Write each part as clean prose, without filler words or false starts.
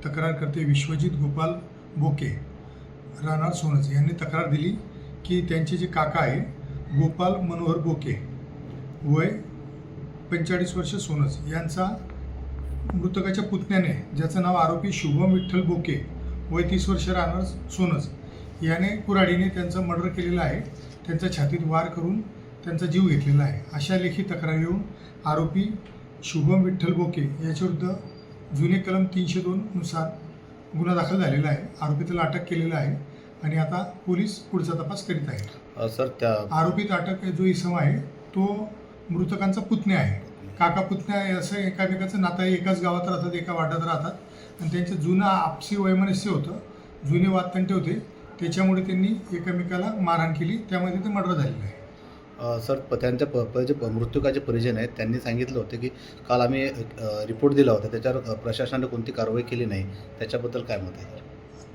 तक्रारकर्ते विश्वजित गोपाल बोके राहणार सोनच यांनी तक्रार दिली की त्यांचे जे काका आहे गोपाल मनोहर बोके वय 45 वर्ष सोनच यांचा मृतकाच्या पुतण्याने ज्याचं नाव आरोपी शुभम विठ्ठल बोके वय 30 वर्ष राहणार सोनच याने कुऱ्हाडीने त्यांचं मर्डर केलेलं आहे. त्यांच्या छातीत वार करून त्यांचा जीव घेतलेला आहे. अशा लेखी तक्रारीवरून आरोपी शुभम विठ्ठल बोके याच्याविरुद्ध जुने कलम 302 नुसार गुन्हा दाखल झालेला आहे. आरोपी त्याला अटक केलेला आहे आणि आता पोलीस पुढचा तपास करीत आहेत. सर त्या आरोपीत अटक जो इसम आहे तो मृतकांचा पुतण्या आहे. काका पुतण्या असं एकामेकाचं नातं आहे. एकाच गावात राहतात, एका वाड्यात राहतात आणि त्यांचं जुनं आपसी वैमनस्य होतं, जुने वादतंटे होते. त्याच्यामुळे त्यांनी एकमेकाला मारहाण केली, त्यामध्ये ते मर्डर झालेलं आहे. सर त्यांच्या जे मृतकाचे परिजन आहेत त्यांनी सांगितलं होतं की काल आम्ही रिपोर्ट दिला होता, त्याच्यावर प्रशासनाने कोणती कारवाई केली नाही, त्याच्याबद्दल काय मत आहे?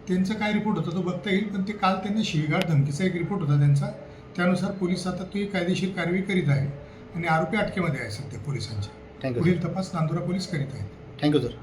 त्यांचा काय रिपोर्ट होता तो बघता येईल, पण ते काल त्यांनी शिवीगाळ धमकीचा एक रिपोर्ट होता त्यांचा. त्यानुसार पोलीस आता ती कायदेशीर कारवाई करीत आहे आणि आरोपी अटकेमध्ये आहे सध्या पोलिसांच्या. थँक्यू. पुढील तपास नांदुरा पोलीस करीत आहेत. Thank you sir.